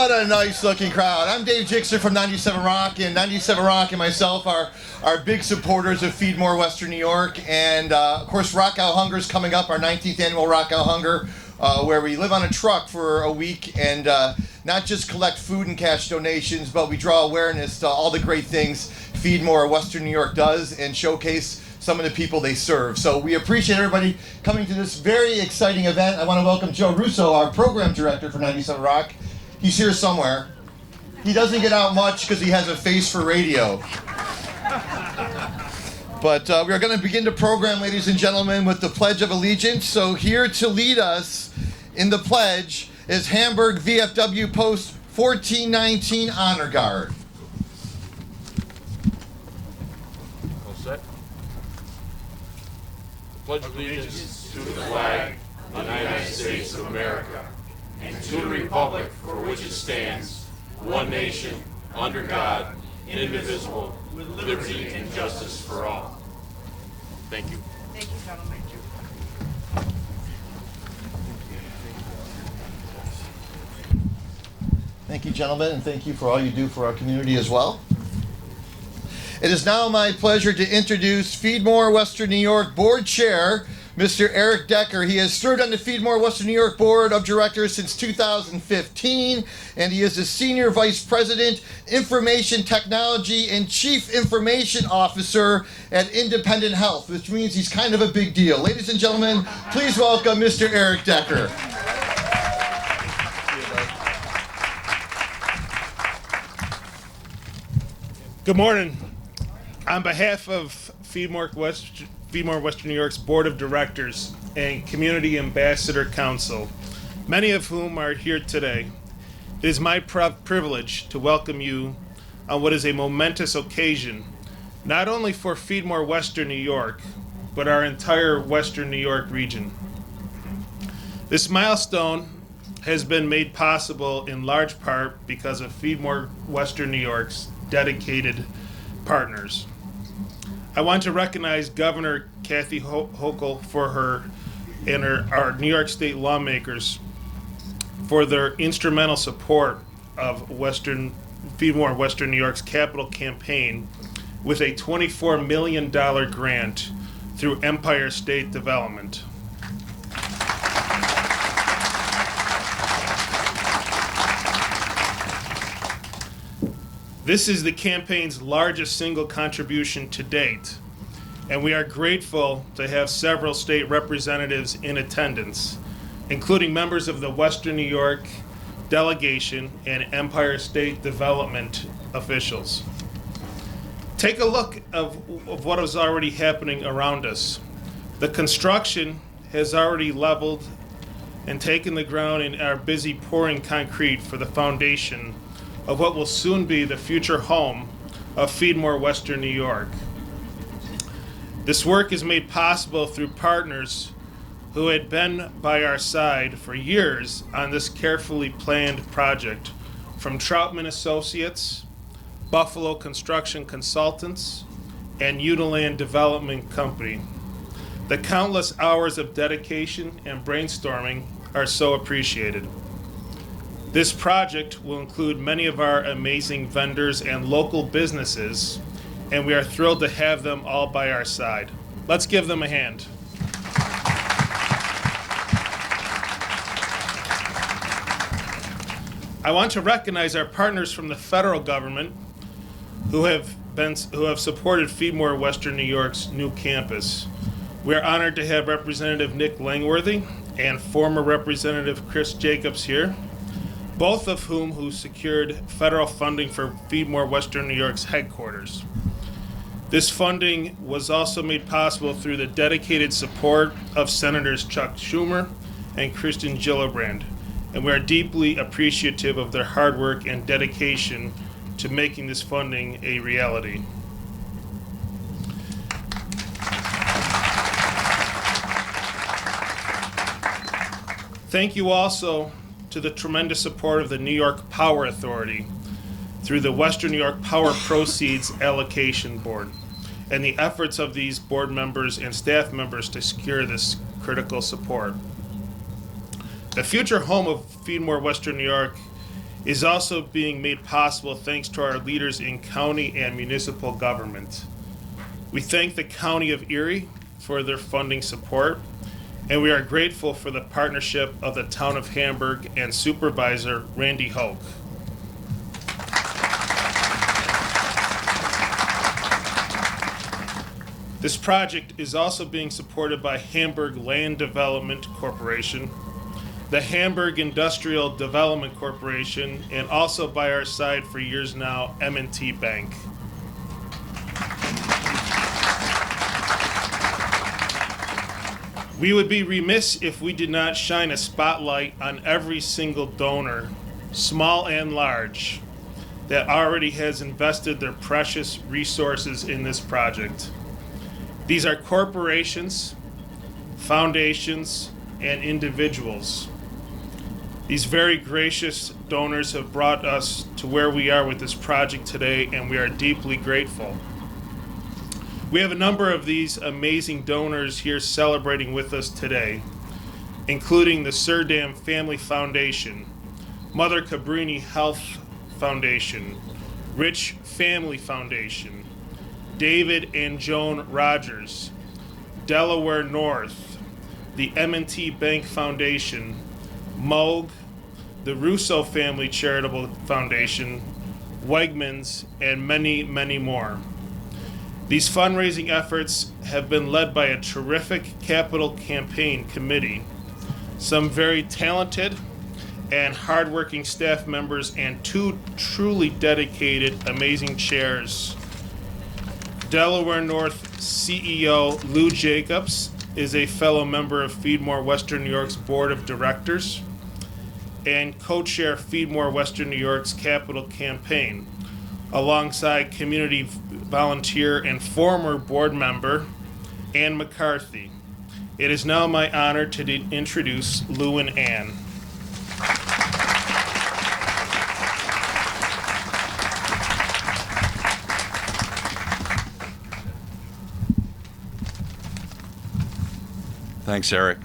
What a nice looking crowd. I'm Dave Jixer from 97 Rock, and 97 Rock and myself are big supporters of FeedMore Western New York. And of course, Rock Out Hunger is coming up, our 19th annual Rock Out Hunger, where we live on a truck for a week and not just collect food and cash donations, but we draw awareness to all the great things FeedMore Western New York does and showcase some of the people they serve. So we appreciate everybody coming to this very exciting event. I want to welcome Joe Russo, our program director for 97 Rock. He's here somewhere. He doesn't get out much because he has a face for radio. But we are going to begin the program, ladies and gentlemen, with the Pledge of Allegiance. So here to lead us in the pledge is Hamburg VFW Post 1419 Honor Guard. All set? Pledge allegiance to the flag of the United States of America and to the republic for which it stands, one nation, under God, indivisible, with liberty and justice for all. Thank you. Thank you, gentlemen. Thank you, gentlemen, and thank you for all you do for our community as well. It is now my pleasure to introduce FeedMore Western New York Board Chair, Mr. Eric Decker. He has served on the FeedMore Western New York Board of Directors since 2015, and he is the Senior Vice President, Information Technology, and Chief Information Officer at Independent Health, which means he's kind of a big deal. Ladies and gentlemen, please welcome Mr. Eric Decker. Good morning. On behalf of FeedMore Western New York's Board of Directors and Community Ambassador Council, many of whom are here today, it is my privilege to welcome you on what is a momentous occasion, not only for FeedMore Western New York, but our entire Western New York region. This milestone has been made possible in large part because of FeedMore Western New York's dedicated partners. I want to recognize Governor Kathy Hochul for her and our New York State lawmakers for their instrumental support of FeedMore Western New York's capital campaign with a $24 million grant through Empire State Development. This is the campaign's largest single contribution to date, and we are grateful to have several state representatives in attendance, including members of the Western New York delegation and Empire State Development officials. Take a look of what is already happening around us. The construction has already leveled and taken the ground and are busy pouring concrete for the foundation of what will soon be the future home of FeedMore Western New York. This work is made possible through partners who had been by our side for years on this carefully planned project, from Troutman Associates, Buffalo Construction Consultants, and Uniland Development Company. The countless hours of dedication and brainstorming are so appreciated. This project will include many of our amazing vendors and local businesses, and we are thrilled to have them all by our side. Let's give them a hand. I want to recognize our partners from the federal government who have supported FeedMore Western New York's new campus. We are honored to have Representative Nick Langworthy and former Representative Chris Jacobs here, both of who secured federal funding for FeedMore Western New York's headquarters. This funding was also made possible through the dedicated support of Senators Chuck Schumer and Kristen Gillibrand, and we are deeply appreciative of their hard work and dedication to making this funding a reality. Thank you also to the tremendous support of the New York Power Authority through the Western New York Power Proceeds Allocation Board and the efforts of these board members and staff members to secure this critical support. The future home of FeedMore Western New York is also being made possible thanks to our leaders in county and municipal government. We thank the County of Erie for their funding support, and we are grateful for the partnership of the Town of Hamburg and Supervisor Randy Hoke. This project is also being supported by Hamburg Land Development Corporation, the Hamburg Industrial Development Corporation, and also by our side for years now, M&T Bank. We would be remiss if we did not shine a spotlight on every single donor, small and large, that already has invested their precious resources in this project. These are corporations, foundations, and individuals. These very gracious donors have brought us to where we are with this project today, and we are deeply grateful. We have a number of these amazing donors here celebrating with us today, including the Surdam Family Foundation, Mother Cabrini Health Foundation, Rich Family Foundation, David and Joan Rogers, Delaware North, the M&T Bank Foundation, Moog, the Russo Family Charitable Foundation, Wegmans, and many, many more. These fundraising efforts have been led by a terrific capital campaign committee, some very talented and hardworking staff members, and two truly dedicated, amazing chairs. Delaware North CEO Lou Jacobs is a fellow member of FeedMore Western New York's Board of Directors and co-chair FeedMore Western New York's capital campaign, alongside community volunteer and former board member Ann McCarthy. It is now my honor to introduce Lou and Ann. Thanks, Eric.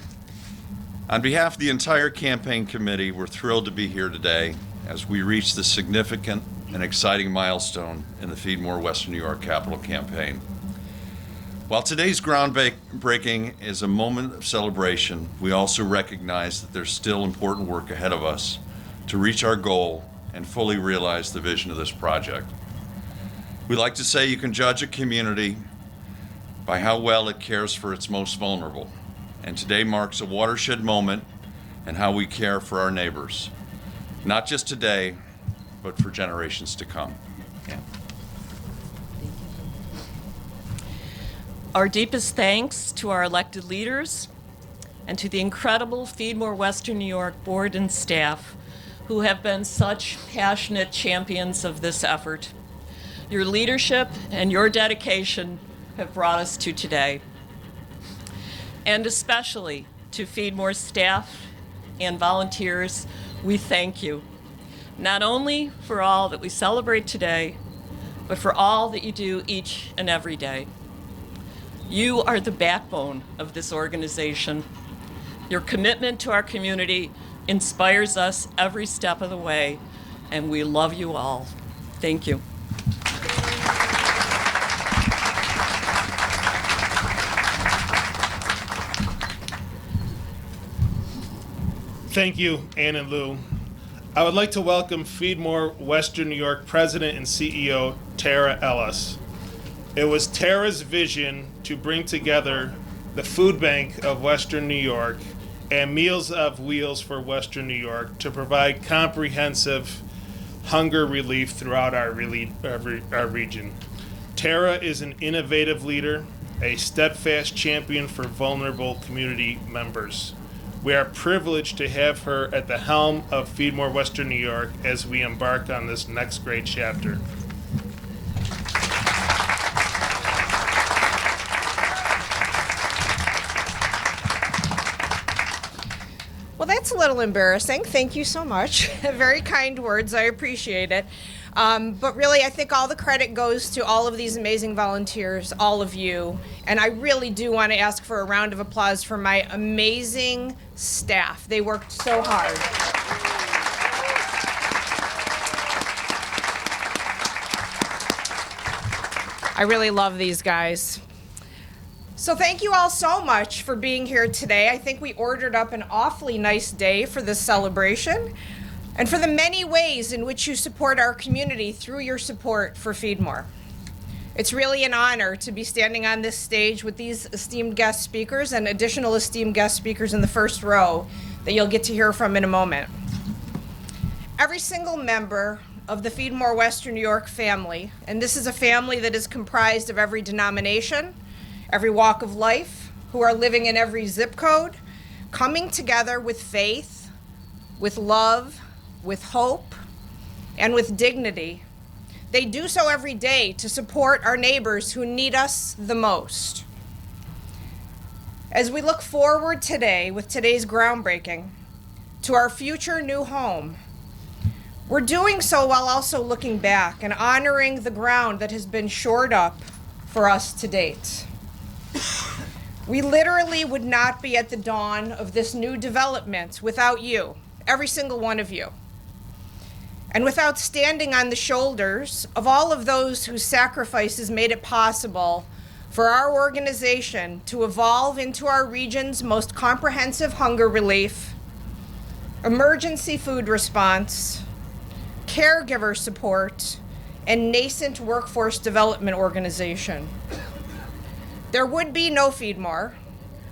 On behalf of the entire campaign committee, we're thrilled to be here today as we reach this significant and exciting milestone in the FeedMore Western New York capital campaign. While today's groundbreaking is a moment of celebration, we also recognize that there's still important work ahead of us to reach our goal and fully realize the vision of this project. We like to say you can judge a community by how well it cares for its most vulnerable. And today marks a watershed moment in how we care for our neighbors, not just today, but for generations to come. Yeah. Our deepest thanks to our elected leaders and to the incredible FeedMore Western New York board and staff who have been such passionate champions of this effort. Your leadership and your dedication have brought us to today. And especially to FeedMore staff and volunteers, we thank you, not only for all that we celebrate today, but for all that you do each and every day. You are the backbone of this organization. Your commitment to our community inspires us every step of the way, and we love you all. Thank you. Thank you, Ann and Lou. I would like to welcome FeedMore Western New York President and CEO, Tara Ellis. It was Tara's vision to bring together the Food Bank of Western New York and Meals of Wheels for Western New York to provide comprehensive hunger relief throughout our region. Tara is an innovative leader, a steadfast champion for vulnerable community members. We are privileged to have her at the helm of FeedMore Western New York as we embark on this next great chapter. Well, that's a little embarrassing. Thank you so much. Very kind words. I appreciate it. But really, I think all the credit goes to all of these amazing volunteers, all of you. And I really do want to ask for a round of applause for my amazing staff. They worked so hard. I really love these guys. So thank you all so much for being here today. I think we ordered up an awfully nice day for this celebration and for the many ways in which you support our community through your support for FeedMore. It's really an honor to be standing on this stage with these esteemed guest speakers and additional esteemed guest speakers in the first row that you'll get to hear from in a moment. Every single member of the FeedMore Western New York family, and this is a family that is comprised of every denomination, every walk of life, who are living in every zip code, coming together with faith, with love, with hope, and with dignity. They do so every day to support our neighbors who need us the most. As we look forward today with today's groundbreaking to our future new home, we're doing so while also looking back and honoring the ground that has been shored up for us to date. We literally would not be at the dawn of this new development without you, every single one of you, and without standing on the shoulders of all of those whose sacrifices made it possible for our organization to evolve into our region's most comprehensive hunger relief, emergency food response, caregiver support, and nascent workforce development organization. There would be no FeedMore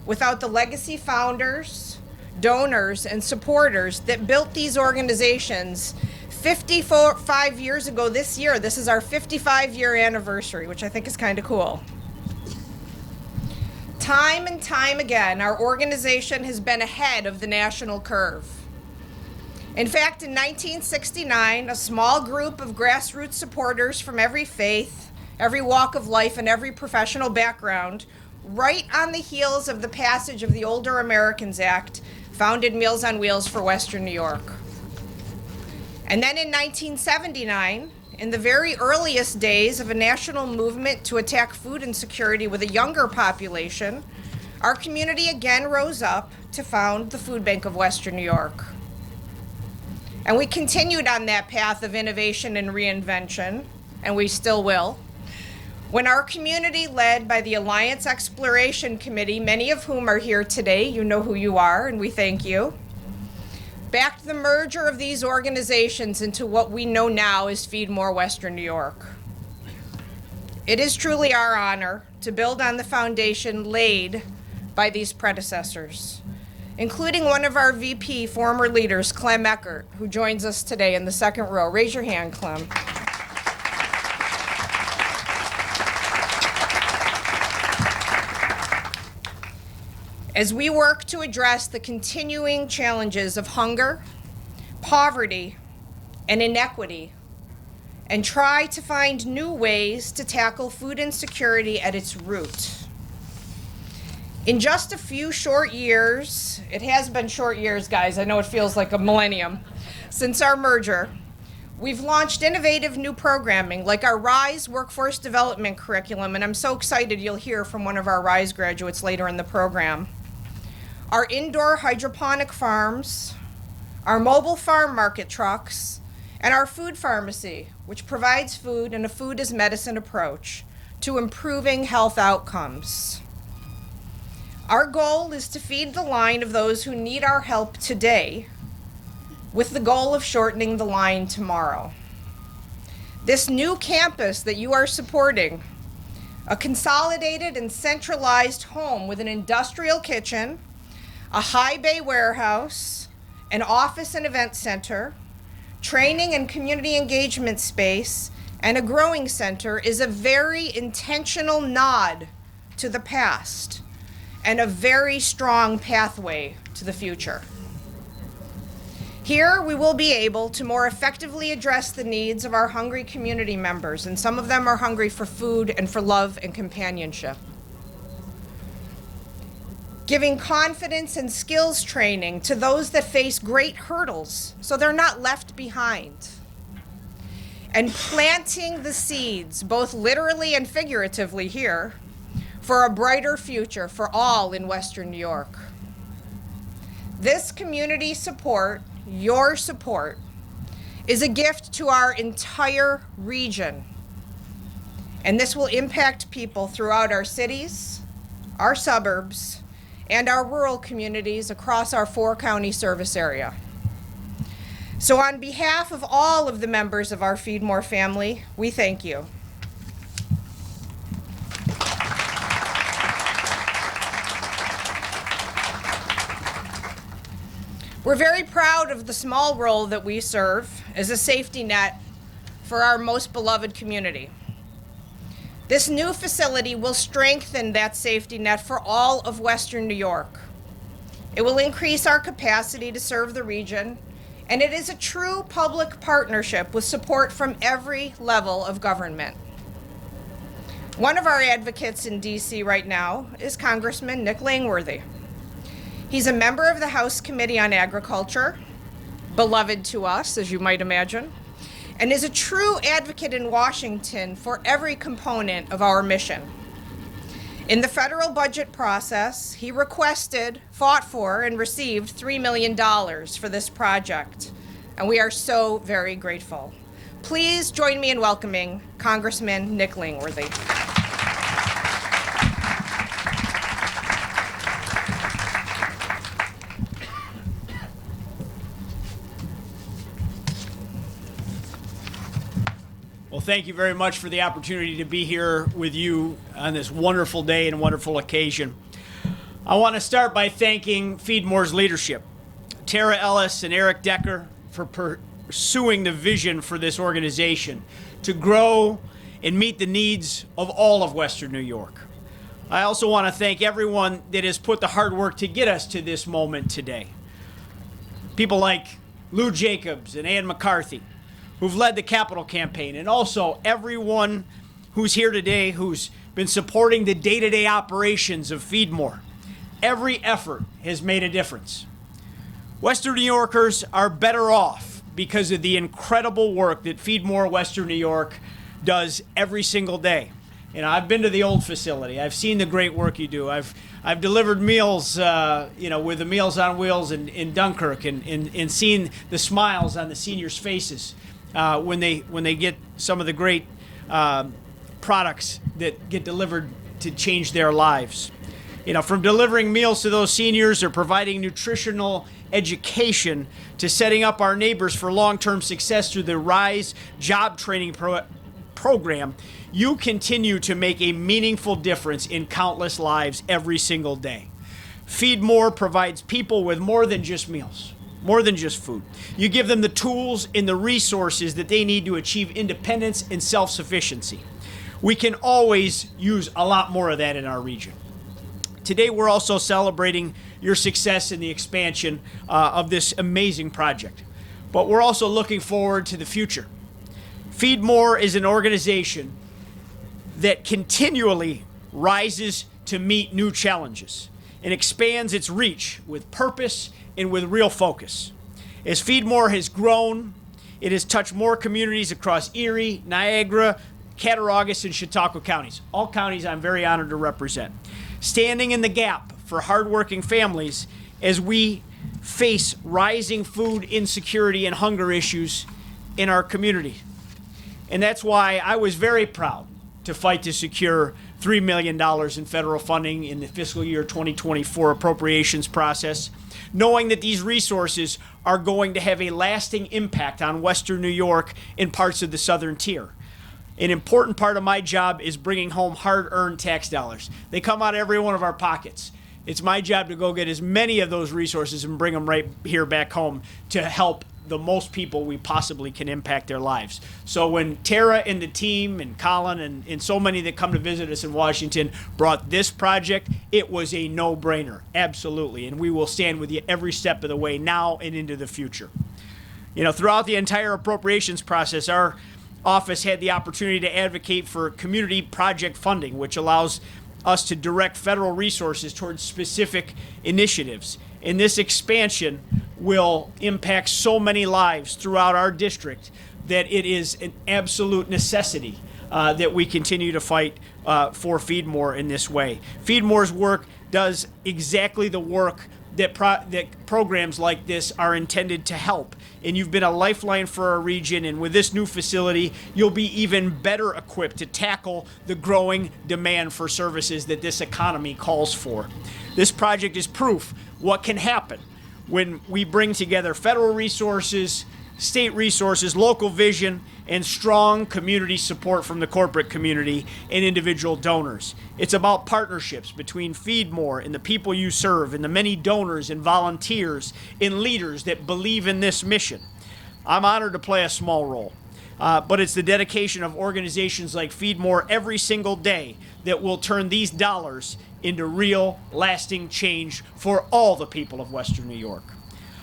without the legacy founders, donors, and supporters that built these organizations 55 years ago this year. This is our 55-year anniversary, which I think is kind of cool. Time and time again, our organization has been ahead of the national curve. In fact, in 1969, a small group of grassroots supporters from every faith, every walk of life, and every professional background, right on the heels of the passage of the Older Americans Act, founded Meals on Wheels for Western New York. And then in 1979, in the very earliest days of a national movement to attack food insecurity with a younger population, our community again rose up to found the Food Bank of Western New York. And we continued on that path of innovation and reinvention, and we still will, when our community, led by the Alliance Exploration Committee, many of whom are here today, you know who you are, and we thank you, backed the merger of these organizations into what we know now as FeedMore Western New York. It is truly our honor to build on the foundation laid by these predecessors, including one of our VP former leaders, Clem Eckert, who joins us today in the second row. Raise your hand, Clem. As we work to address the continuing challenges of hunger, poverty, and inequity, and try to find new ways to tackle food insecurity at its root. In just a few short years, it has been short years, guys, I know it feels like a millennium, since our merger, we've launched innovative new programming like our RISE Workforce Development Curriculum, and I'm so excited you'll hear from one of our RISE graduates later in the program. Our indoor hydroponic farms, our mobile farm market trucks, and our food pharmacy, which provides food and a food as medicine approach to improving health outcomes. Our goal is to feed the line of those who need our help today with the goal of shortening the line tomorrow. This new campus that you are supporting, a consolidated and centralized home with an industrial kitchen, a high bay warehouse, an office and event center, training and community engagement space, and a growing center, is a very intentional nod to the past and a very strong pathway to the future. Here, we will be able to more effectively address the needs of our hungry community members, and some of them are hungry for food and for love and companionship. Giving confidence and skills training to those that face great hurdles so they're not left behind. And planting the seeds, both literally and figuratively here, for a brighter future for all in Western New York. This community support, your support, is a gift to our entire region. And this will impact people throughout our cities, our suburbs, and our rural communities across our 4-county service area. So on behalf of all of the members of our FeedMore family, we thank you. We're very proud of the small role that we serve as a safety net for our most beloved community. This new facility will strengthen that safety net for all of Western New York. It will increase our capacity to serve the region, and it is a true public partnership with support from every level of government. One of our advocates in DC right now is Congressman Nick Langworthy. He's a member of the House Committee on Agriculture, beloved to us, as you might imagine, and is a true advocate in Washington for every component of our mission. In the federal budget process, he requested, fought for, and received $3 million for this project, and we are so very grateful. Please join me in welcoming Congressman Nick Langworthy. Well, thank you very much for the opportunity to be here with you on this wonderful day and wonderful occasion. I want to start by thanking FeedMore's leadership, Tara Ellis and Eric Decker, for pursuing the vision for this organization to grow and meet the needs of all of Western New York. I also want to thank everyone that has put the hard work to get us to this moment today. People like Lou Jacobs and Ann McCarthy, who've led the capital campaign, and also everyone who's here today who's been supporting the day-to-day operations of FeedMore. Every effort has made a difference. Western New Yorkers are better off because of the incredible work that FeedMore Western New York does every single day. You know, I've been to the old facility. I've seen the great work you do. I've delivered meals, with the Meals on Wheels in Dunkirk, and seen the smiles on the seniors' faces when they get some of the great products that get delivered to change their lives. You know, from delivering meals to those seniors or providing nutritional education to setting up our neighbors for long-term success through the RISE job training program, you continue to make a meaningful difference in countless lives every single day. FeedMore provides people with more than just meals, more than just food. You give them the tools and the resources that they need to achieve independence and self-sufficiency. We can always use a lot more of that in our region. Today, we're also celebrating your success in the expansion of this amazing project. But we're also looking forward to the future. FeedMore is an organization that continually rises to meet new challenges and expands its reach with purpose and with real focus. As FeedMore has grown, it has touched more communities across Erie, Niagara, Cattaraugus, and Chautauqua counties, all counties I'm very honored to represent, standing in the gap for hardworking families as we face rising food insecurity and hunger issues in our community. And that's why I was very proud to fight to secure $3 million in federal funding in the fiscal year 2024 appropriations process, knowing that these resources are going to have a lasting impact on Western New York and parts of the Southern Tier. An important part of my job is bringing home hard-earned tax dollars. They come out of every one of our pockets. It's my job to go get as many of those resources and bring them right here back home to help the most people we possibly can impact their lives. So when Tara and the team and Colin and so many that come to visit us in Washington brought this project, it was a no-brainer, absolutely. And we will stand with you every step of the way now and into the future. You know, throughout the entire appropriations process, our office had the opportunity to advocate for community project funding, which allows us to direct federal resources towards specific initiatives. And this expansion will impact so many lives throughout our district that it is an absolute necessity that we continue to fight for FeedMore in this way. FeedMore's work does exactly the work that programs like this are intended to help. And you've been a lifeline for our region, and with this new facility, you'll be even better equipped to tackle the growing demand for services that this economy calls for. This project is proof what can happen when we bring together federal resources, state resources, local vision, and strong community support from the corporate community and individual donors. It's about partnerships between FeedMore and the people you serve and the many donors and volunteers and leaders that believe in this mission. I'm honored to play a small role, but it's the dedication of organizations like FeedMore every single day that will turn these dollars into real, lasting change for all the people of Western New York.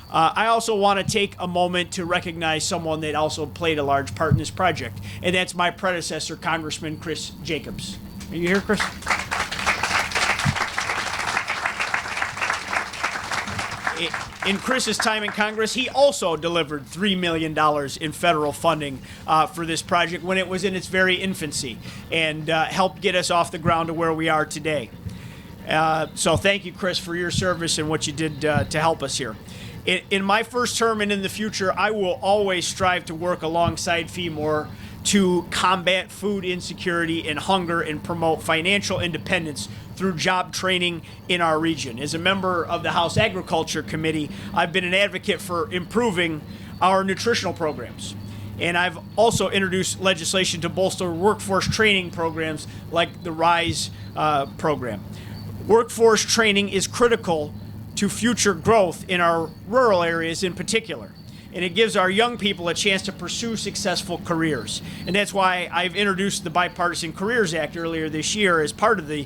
I also want to take a moment to recognize someone that also played a large part in this project, and that's my predecessor, Congressman Chris Jacobs. Are you here, Chris? In Chris's time in Congress, he also delivered $3 million in federal funding for this project when it was in its very infancy, and helped get us off the ground to where we are today. So thank you, Chris, for your service and what you did to help us here. In my first term and in the future, I will always strive to work alongside FeedMore to combat food insecurity and hunger and promote financial independence through job training in our region. As a member of the House Agriculture Committee, I've been an advocate for improving our nutritional programs. And I've also introduced legislation to bolster workforce training programs like the RISE program. Workforce training is critical to future growth in our rural areas in particular. And it gives our young people a chance to pursue successful careers. And that's why I've introduced the Bipartisan Careers Act earlier this year as part of the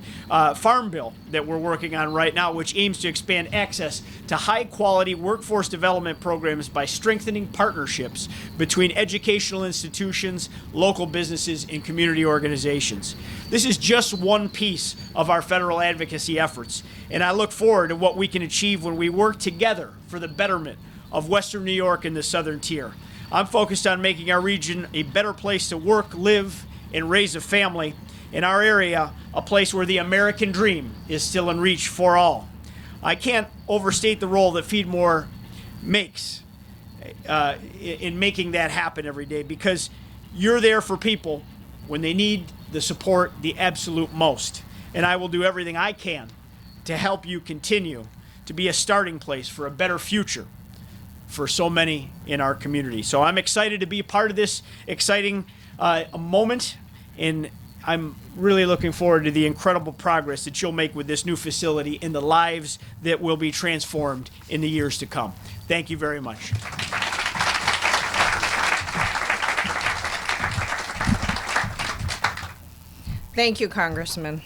Farm Bill that we're working on right now, which aims to expand access to high-quality workforce development programs by strengthening partnerships between educational institutions, local businesses, and community organizations. This is just one piece of our federal advocacy efforts, and I look forward to what we can achieve when we work together for the betterment of Western New York and the Southern Tier. I'm focused on making our region a better place to work, live, and raise a family. In our area, a place where the American dream is still in reach for all. I can't overstate the role that FeedMore makes in making that happen every day, because you're there for people when they need the support the absolute most. And I will do everything I can to help you continue to be a starting place for a better future for so many in our community. So I'm excited to be a part of this exciting moment, and I'm really looking forward to the incredible progress that you'll make with this new facility and the lives that will be transformed in the years to come. Thank you very much. Thank you, Congressman.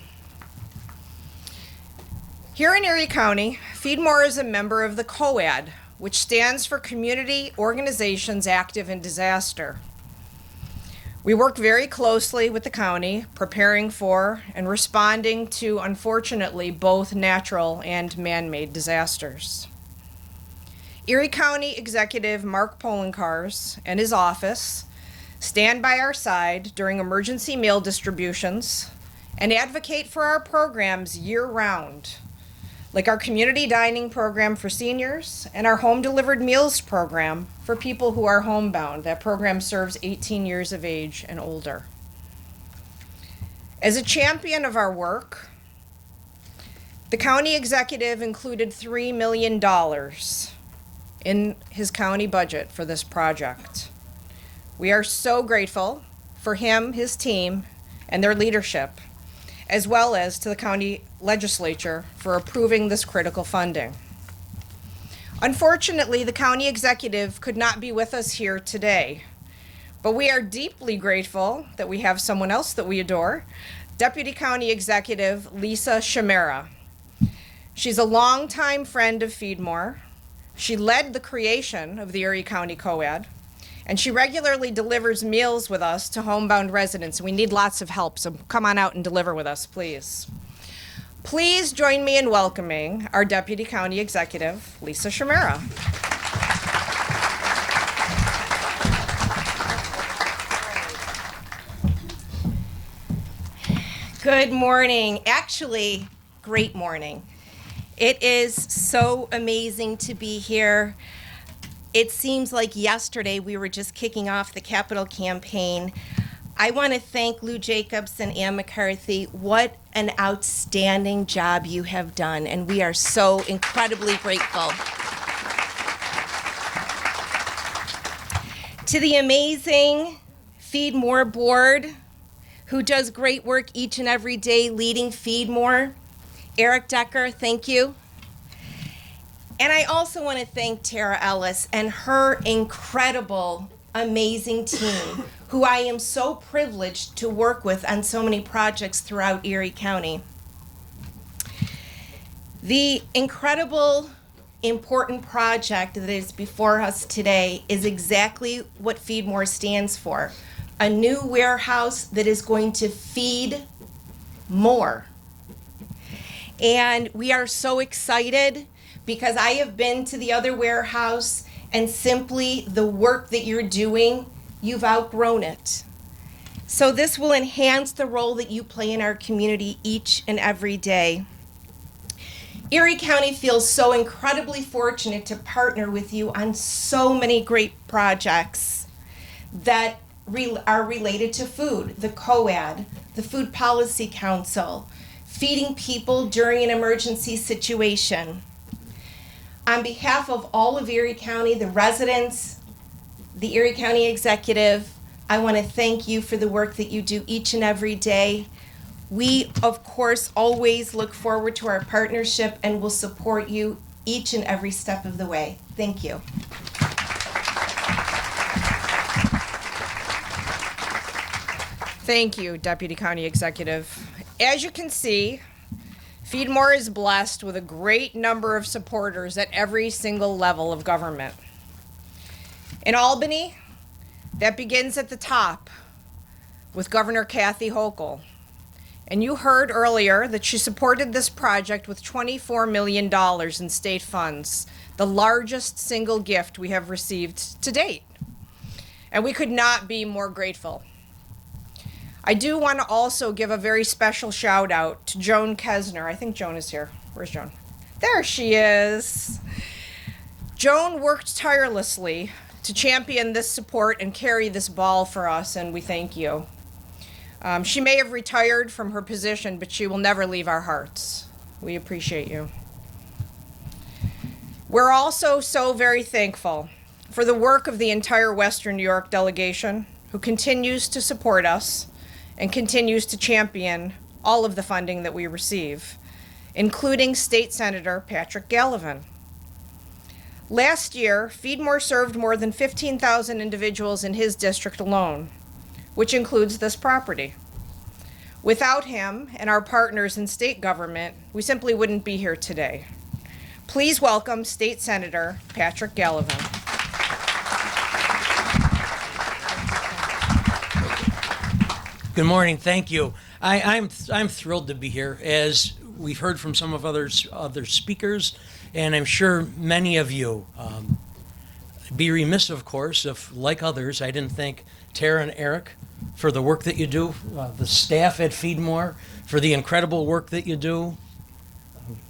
Here in Erie County, FeedMore is a member of the COAD, which stands for Community Organizations Active in Disaster. We work very closely with the county, preparing for and responding to, unfortunately, both natural and man-made disasters. Erie County Executive Mark Polenkars and his office stand by our side during emergency meal distributions and advocate for our programs year-round, like our community dining program for seniors and our home delivered meals program for people who are homebound. That program serves 18 years of age and older. As a champion of our work, the county executive included $3 million in his county budget for this project. We are so grateful for him, his team, and their leadership, as well as to the county legislature for approving this critical funding. Unfortunately, the county executive could not be with us here today, but we are deeply grateful that we have someone else that we adore, Deputy County Executive Lisa Chimera. She's a longtime friend of FeedMore. She led the creation of the Erie County COAD, and she regularly delivers meals with us to homebound residents. We need lots of help, so come on out and deliver with us, please. Please join me in welcoming our Deputy County Executive, Lisa Chimera. Good morning. Actually, great morning. It is so amazing to be here. It seems like yesterday we were just kicking off the Capitol campaign. I want to thank Lou Jacobs and Ann McCarthy. What an outstanding job you have done, and we are so incredibly grateful. To the amazing FeedMore board, who does great work each and every day leading FeedMore. Eric Decker, thank you. And I also want to thank Tara Ellis and her incredible, amazing team, who I am so privileged to work with on so many projects throughout Erie County. The incredible, important project that is before us today is exactly what FeedMore stands for. A new warehouse that is going to feed more. And we are so excited because I have been to the other warehouse, and simply the work that you're doing, you've outgrown it. So this will enhance the role that you play in our community each and every day. Erie County feels so incredibly fortunate to partner with you on so many great projects that are related to food, the COAD, the Food Policy Council, feeding people during an emergency situation. On behalf of all of Erie County, the residents, the Erie County Executive, I want to thank you for the work that you do each and every day. We, of course, always look forward to our partnership and will support you each and every step of the way. Thank you. Thank you, Deputy County Executive. As you can see, FeedMore is blessed with a great number of supporters at every single level of government. In Albany, that begins at the top with Governor Kathy Hochul. And you heard earlier that she supported this project with $24 million in state funds, the largest single gift we have received to date. And we could not be more grateful. I do want to also give a very special shout out to Joan Kesner. I think Joan is here. Where's Joan? There she is. Joan worked tirelessly to champion this support and carry this ball for us, and we thank you. She may have retired from her position, but she will never leave our hearts. We appreciate you. We're also so very thankful for the work of the entire Western New York delegation, who continues to support us and continues to champion all of the funding that we receive, including State Senator Patrick Gallivan. Last year, FeedMore served more than 15,000 individuals in his district alone, which includes this property. Without him and our partners in state government, we simply wouldn't be here today. Please welcome State Senator Patrick Gallivan. Good morning. Thank you. I'm thrilled to be here, as we've heard from some of other speakers, and I'm sure many of you. Be remiss, of course, if, like others, I didn't thank Tara and Eric for the work that you do, the staff at FeedMore for the incredible work that you do,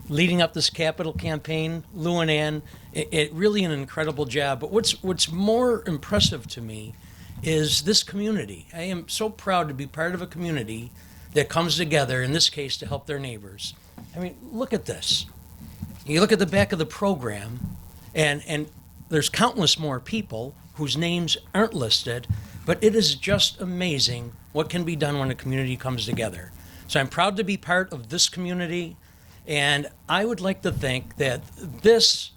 leading up this Capitol campaign, Lou and Ann. It really an incredible job. But what's more impressive to me is this community. I am so proud to be part of a community that comes together, in this case, to help their neighbors. I mean, look at this. You look at the back of the program, and there's countless more people whose names aren't listed, but it is just amazing what can be done when a community comes together. So I'm proud to be part of this community, and I would like to think that this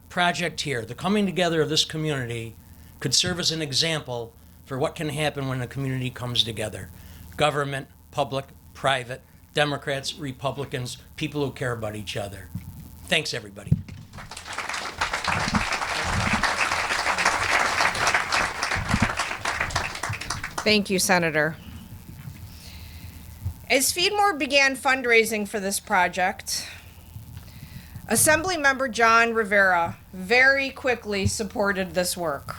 project here, the coming together of this community, could serve as an example for what can happen when a community comes together. Government, public, private, Democrats, Republicans, people who care about each other. Thanks, everybody. Thank you, Senator. As FeedMore began fundraising for this project, Assemblymember John Rivera very quickly supported this work.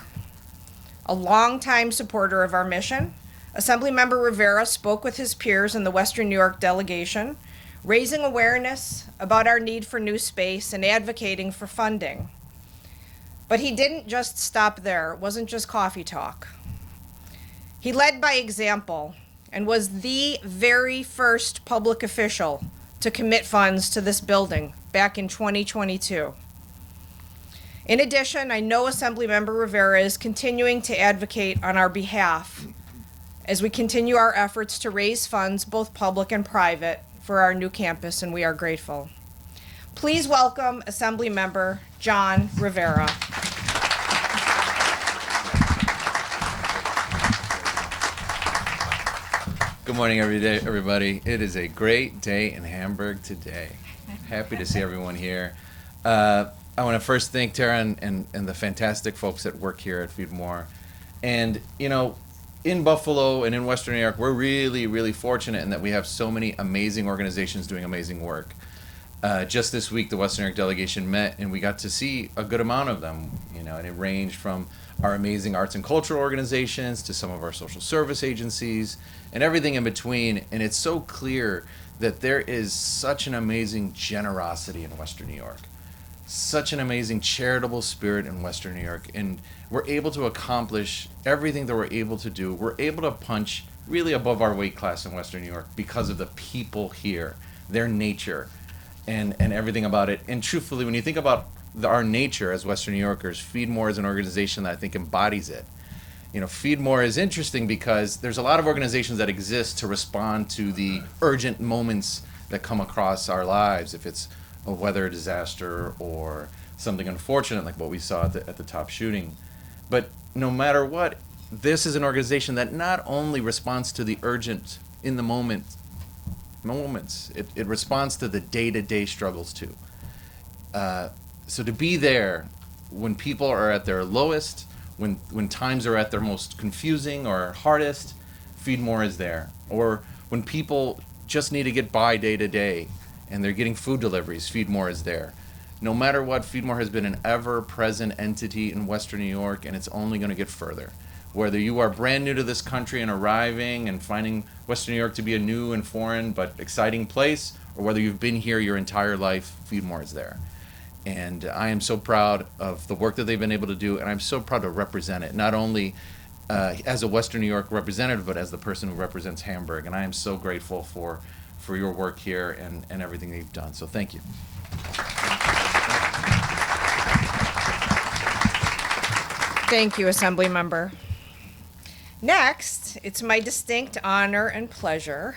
A longtime supporter of our mission, Assemblymember Rivera spoke with his peers in the Western New York delegation, raising awareness about our need for new space and advocating for funding. But he didn't just stop there. It wasn't just coffee talk. He led by example and was the very first public official to commit funds to this building back in 2022. In addition, I know Assemblymember Rivera is continuing to advocate on our behalf as we continue our efforts to raise funds, both public and private, for our new campus, and we are grateful. Please welcome Assemblymember John Rivera. Good morning, everybody. It is a great day in Hamburg today. Happy to see everyone here. I want to first thank Tara and the fantastic folks that work here at FeedMore. And, you know, in Buffalo and in Western New York, we're really, really fortunate in that we have so many amazing organizations doing amazing work. Just this week, the Western New York delegation met, and we got to see a good amount of them. You know, and it ranged from our amazing arts and cultural organizations to some of our social service agencies and everything in between. And it's so clear that there is such an amazing generosity in Western New York, such an amazing charitable spirit in Western New York, and we're able to accomplish everything that we're able to do. We're able to punch really above our weight class in Western New York because of the people here, their nature, and everything about it. And truthfully, when you think about our nature as Western New Yorkers, FeedMore is an organization that I think embodies it. You know, FeedMore is interesting because there's a lot of organizations that exist to respond to the urgent moments that come across our lives, if it's a weather disaster or something unfortunate like what we saw at the top shooting. But no matter what, this is an organization that not only responds to the urgent in the moments, it responds to the day-to-day struggles too. So to be there when people are at their lowest, when times are at their most confusing or hardest, FeedMore is there. Or when people just need to get by day to day and they're getting food deliveries, FeedMore is there. No matter what, FeedMore has been an ever-present entity in Western New York, and it's only going to get further. Whether you are brand new to this country and arriving and finding Western New York to be a new and foreign but exciting place, or whether you've been here your entire life, FeedMore is there. And I am so proud of the work that they've been able to do, and I'm so proud to represent it, not only as a Western New York representative, but as the person who represents Hamburg. And I am so grateful for your work here and everything that you've done. So thank you. Thank you, Assemblymember. Next, it's my distinct honor and pleasure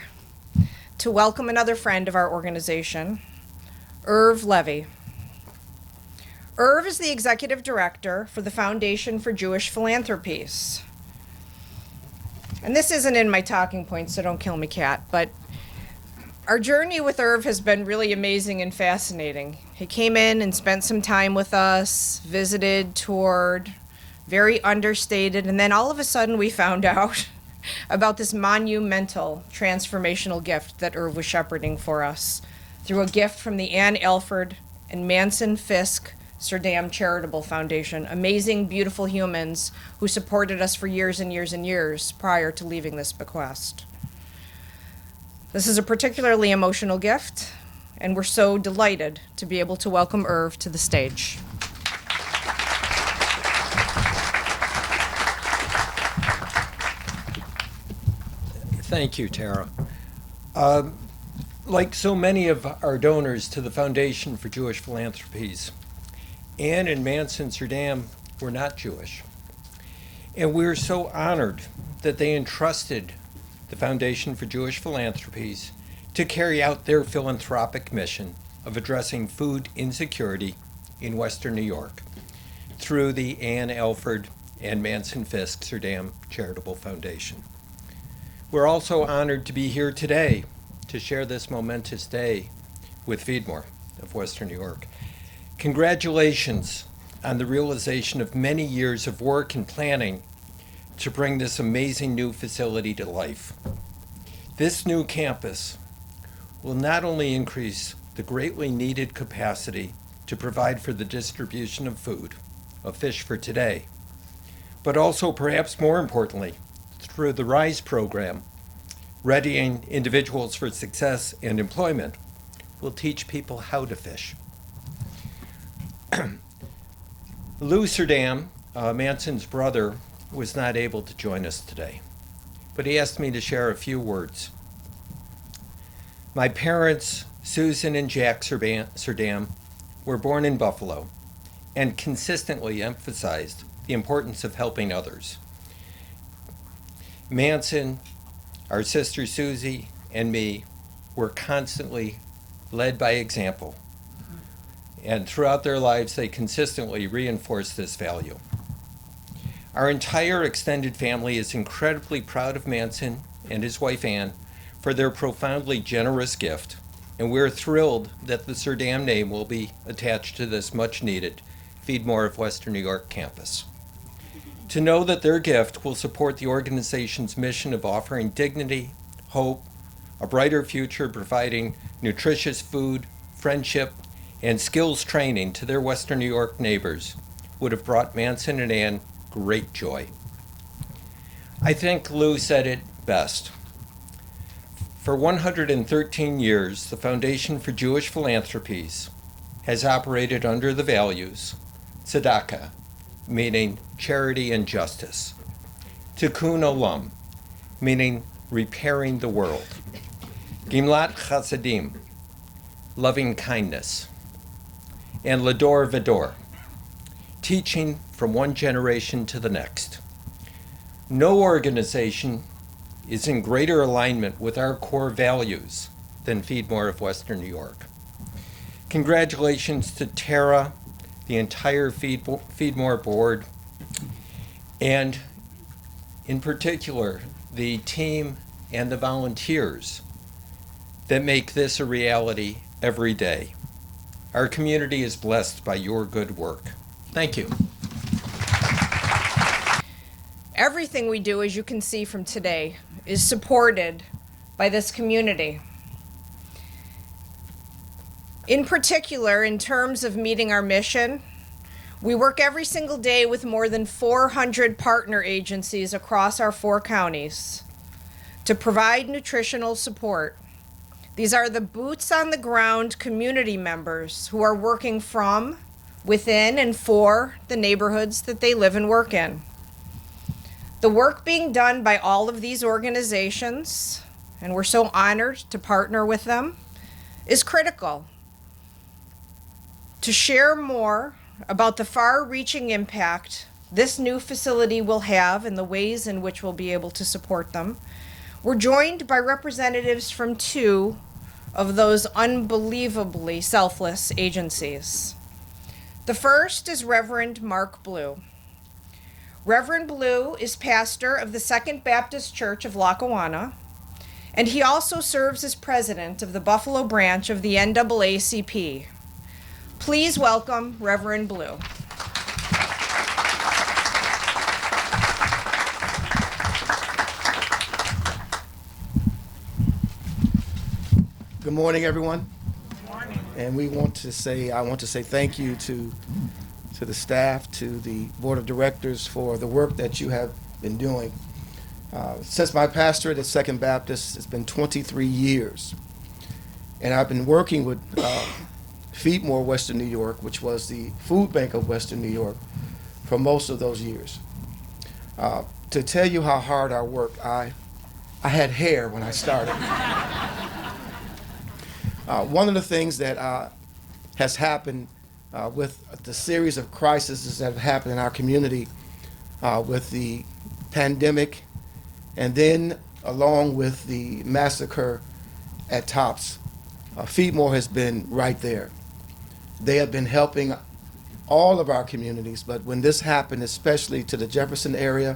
to welcome another friend of our organization, Irv Levy. Irv is the executive director for the Foundation for Jewish Philanthropies. And this isn't in my talking points, so don't kill me, Kat, but our journey with Irv has been really amazing and fascinating. He came in and spent some time with us, visited, toured, very understated, and then all of a sudden we found out about this monumental transformational gift that Irv was shepherding for us through a gift from the Ann Alford and Manson Fisk Serdam Charitable Foundation, amazing, beautiful humans who supported us for years and years and years prior to leaving this bequest. This is a particularly emotional gift, and we're so delighted to be able to welcome Irv to the stage. Thank you, Tara. Like so many of our donors to the Foundation for Jewish Philanthropies, Ann and Manson Serdam were not Jewish. And we're so honored that they entrusted the Foundation for Jewish Philanthropies to carry out their philanthropic mission of addressing food insecurity in Western New York through the Ann Alford and Manson Fisk Serdam Charitable Foundation. We're also honored to be here today to share this momentous day with FeedMore of Western New York. Congratulations on the realization of many years of work and planning to bring this amazing new facility to life. This new campus will not only increase the greatly needed capacity to provide for the distribution of food, of fish for today, but also, perhaps more importantly, through the RISE program, readying individuals for success and employment, will teach people how to fish. Lou Serdam, Manson's brother, was not able to join us today, but he asked me to share a few words. My parents, Susan and Jack Serdam, were born in Buffalo and consistently emphasized the importance of helping others. Manson, our sister Susie, and me were constantly led by example. And throughout their lives, they consistently reinforced this value. Our entire extended family is incredibly proud of Manson and his wife Ann for their profoundly generous gift, and we're thrilled that the Serdam name will be attached to this much-needed FeedMore of Western New York campus. To know that their gift will support the organization's mission of offering dignity, hope, a brighter future, providing nutritious food, friendship, and skills training to their Western New York neighbors would have brought Manson and Ann great joy. I think Lou said it best. For 113 years, the Foundation for Jewish Philanthropies has operated under the values tzedakah, meaning charity and justice, tikkun olam, meaning repairing the world, gimlat chasadim, loving kindness, and lador vador, teaching from one generation to the next. No organization is in greater alignment with our core values than FeedMore of Western New York. Congratulations to Tara, the entire FeedMore board, and in particular, the team and the volunteers that make this a reality every day. Our community is blessed by your good work. Thank you. Everything we do, as you can see from today, is supported by this community. In particular, in terms of meeting our mission, we work every single day with more than 400 partner agencies across our 4 counties to provide nutritional support. These are the boots on the ground community members who are working from, within, and for the neighborhoods that they live and work in. The work being done by all of these organizations, and we're so honored to partner with them, is critical. To share more about the far-reaching impact this new facility will have and the ways in which we'll be able to support them, we're joined by representatives from 2 of those unbelievably selfless agencies. The first is Reverend Mark Blue. Reverend Blue is pastor of the Second Baptist Church of Lackawanna, and he also serves as president of the Buffalo branch of the NAACP. Please welcome Reverend Blue. Good morning, everyone. Good morning. And I want to say thank you to the staff, to the board of directors for the work that you have been doing. Since my pastorate at Second Baptist, it's been 23 years. And I've been working with FeedMore Western New York, which was the food bank of Western New York, for most of those years. To tell you how hard I worked, I had hair when I started. One of the things that has happened with the series of crises that have happened in our community with the pandemic, and then along with the massacre at Tops, FeedMore has been right there. They have been helping all of our communities, but when this happened, especially to the Jefferson area,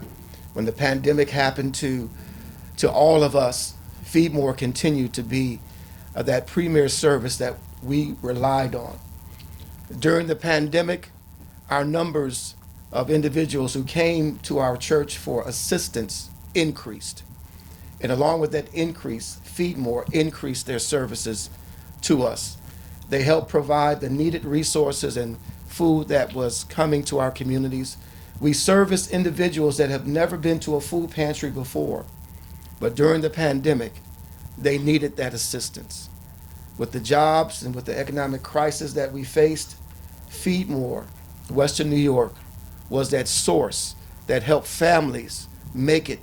when the pandemic happened to all of us, FeedMore continued to be that premier service that we relied on. During the pandemic, our numbers of individuals who came to our church for assistance increased. And along with that increase, FeedMore increased their services to us. They helped provide the needed resources and food that was coming to our communities. We service individuals that have never been to a food pantry before, but during the pandemic, they needed that assistance. with the jobs and with the economic crisis that we faced, FeedMore Western New York was that source that helped families make it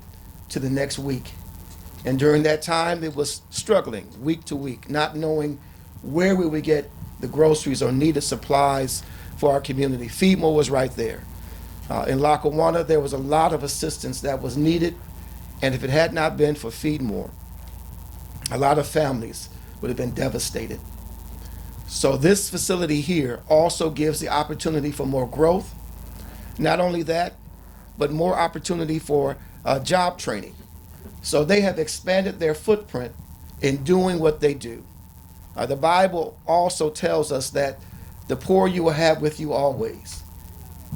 to the next week. And during that time, it was struggling week to week, not knowing where we would get the groceries or needed supplies for our community. FeedMore was right there. In Lackawanna, there was a lot of assistance that was needed, and if it had not been for FeedMore, a lot of families would have been devastated. So this facility here also gives the opportunity for more growth. Not only that, but more opportunity for job training. So they have expanded their footprint in doing what they do. The Bible also tells us that the poor you will have with you always.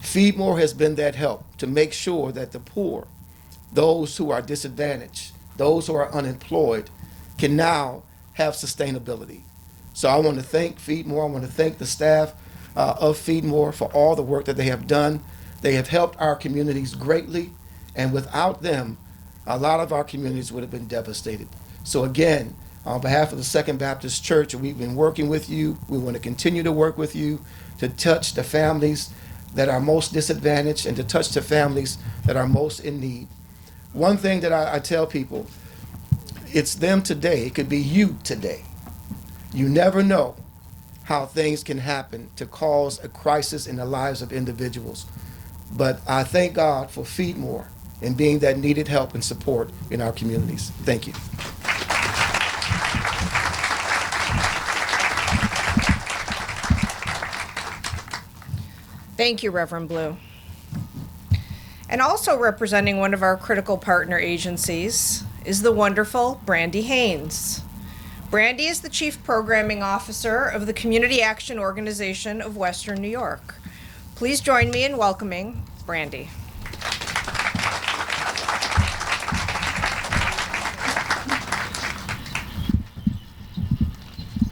FeedMore has been that help to make sure that the poor, those who are disadvantaged, those who are unemployed, can now have sustainability. So I want to thank FeedMore. I want to thank the staff of FeedMore for all the work that they have done. They have helped our communities greatly, and without them, a lot of our communities would have been devastated. So again, on behalf of the Second Baptist Church, we've been working with you. We want to continue to work with you to touch the families that are most disadvantaged and to touch the families that are most in need. One thing that I tell people, it's them today. It could be you today. You never know how things can happen to cause a crisis in the lives of individuals. But I thank God for FeedMore and being that needed help and support in our communities. Thank you. Thank you, Reverend Blue. And also representing one of our critical partner agencies is the wonderful Brandy Haynes. Brandy is the Chief Programming Officer of the Community Action Organization of Western New York. Please join me in welcoming Brandy.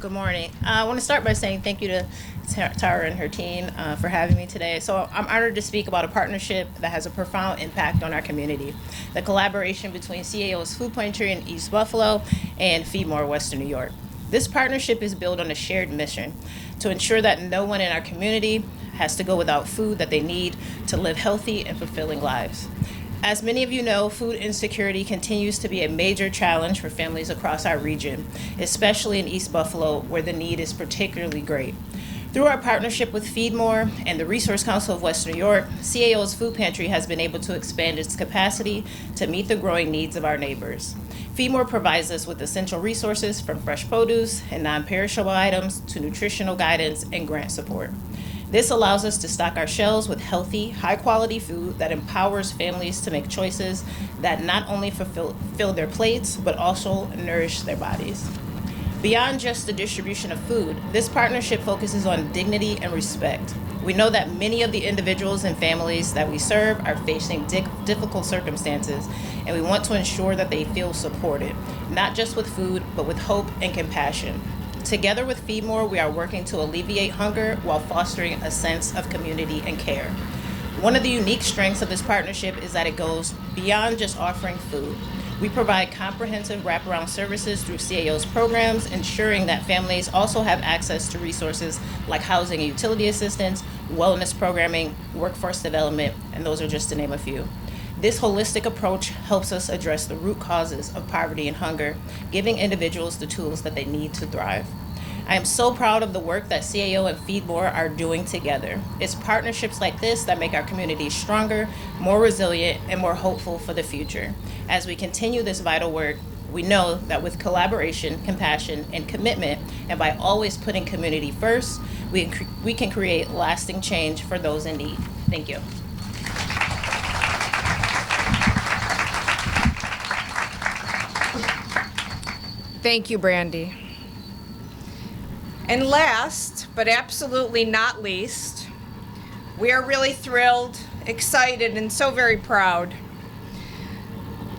Good morning. I want to start by saying thank you to Tara and her team for having me today. So I'm honored to speak about a partnership that has a profound impact on our community. The collaboration between CAO's Food Pantry in East Buffalo and FeedMore Western New York. This partnership is built on a shared mission to ensure that no one in our community has to go without food that they need to live healthy and fulfilling lives. As many of you know, food insecurity continues to be a major challenge for families across our region, especially in East Buffalo, where the need is particularly great. Through our partnership with FeedMore and the Resource Council of Western New York, CAO's Food Pantry has been able to expand its capacity to meet the growing needs of our neighbors. FeedMore provides us with essential resources from fresh produce and non-perishable items to nutritional guidance and grant support. This allows us to stock our shelves with healthy, high-quality food that empowers families to make choices that not only fill their plates, but also nourish their bodies. Beyond just the distribution of food, this partnership focuses on dignity and respect. We know that many of the individuals and families that we serve are facing difficult circumstances, and we want to ensure that they feel supported, not just with food, but with hope and compassion. Together with FeedMore, we are working to alleviate hunger while fostering a sense of community and care. One of the unique strengths of this partnership is that it goes beyond just offering food. We provide comprehensive wraparound services through CAO's programs, ensuring that families also have access to resources like housing and utility assistance, wellness programming, workforce development, and those are just to name a few. This holistic approach helps us address the root causes of poverty and hunger, giving individuals the tools that they need to thrive. I am so proud of the work that CAO and FeedMore are doing together. It's partnerships like this that make our communities stronger, more resilient, and more hopeful for the future. As we continue this vital work, we know that with collaboration, compassion, and commitment, and by always putting community first, we can create lasting change for those in need. Thank you. Thank you, Brandy. And last, but absolutely not least, we are really thrilled, excited, and so very proud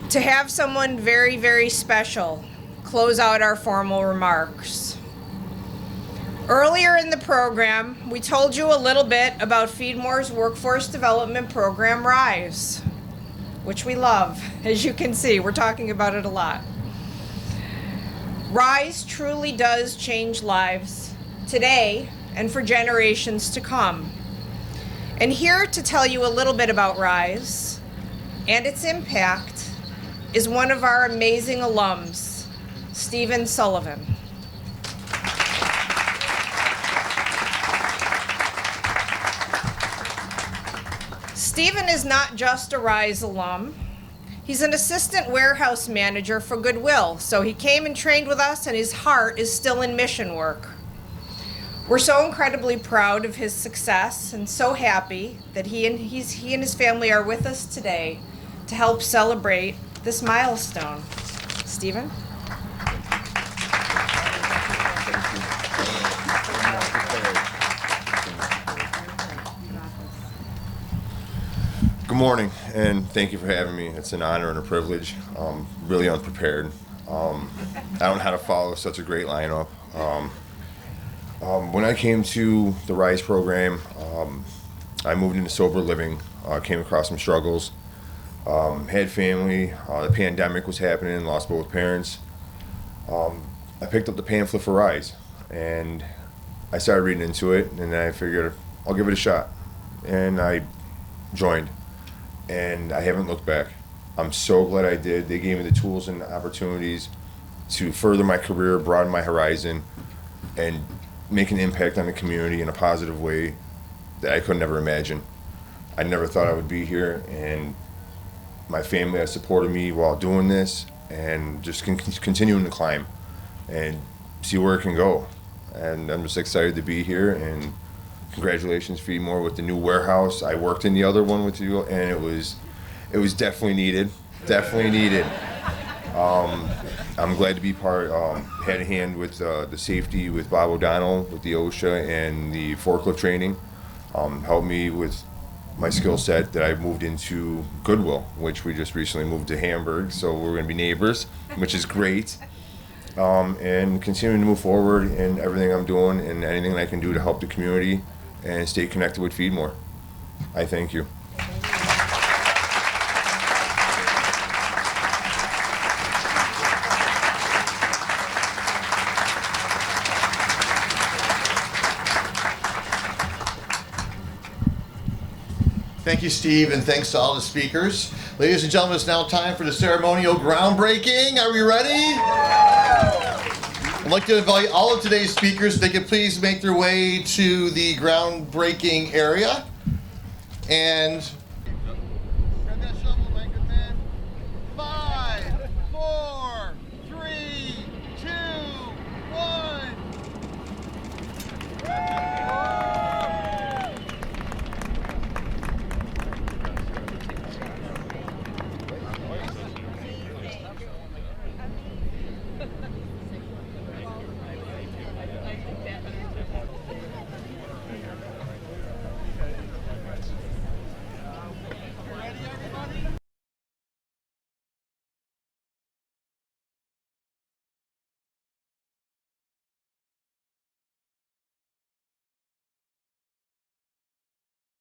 to have someone very, very special close out our formal remarks. Earlier in the program, we told you a little bit about FeedMore's workforce development program, RISE, which we love. As you can see, we're talking about it a lot. Rise truly does change lives today and for generations to come. And here to tell you a little bit about Rise and its impact is one of our amazing alums, Stephen Sullivan. Stephen is not just a Rise alum. He's an assistant warehouse manager for Goodwill, so he came and trained with us and his heart is still in mission work. We're so incredibly proud of his success and so happy that he and his family are with us today to help celebrate this milestone. Stephen? Good morning, and thank you for having me. It's an honor and a privilege. Really unprepared. I don't know how to follow such a great lineup. When I came to the RISE program, I moved into sober living, came across some struggles, had family, the pandemic was happening, lost both parents. I picked up the pamphlet for RISE, and I started reading into it, and then I figured I'll give it a shot. And I joined, and I haven't looked back. I'm so glad I did. They gave me the tools and opportunities to further my career, broaden my horizon, and make an impact on the community in a positive way that I could never imagine. I never thought I would be here, and my family has supported me while doing this, and just continuing to climb and see where it can go. And I'm just excited to be here, and congratulations, FeedMore, with the new warehouse. I worked in the other one with you, and it was definitely needed, definitely needed. I'm glad to be had a hand with the safety with Bob O'Donnell, with the OSHA and the forklift training. Helped me with my skill set that I moved into Goodwill, which we just recently moved to Hamburg, so we're going to be neighbors, which is great. And continuing to move forward in everything I'm doing and anything I can do to help the community and stay connected with FeedMore. I thank you. Thank you, Steve, and thanks to all the speakers. Ladies and gentlemen, it's now time for the ceremonial groundbreaking. Are we ready? I'd like to invite all of today's speakers, if they could please make their way to the groundbreaking area. And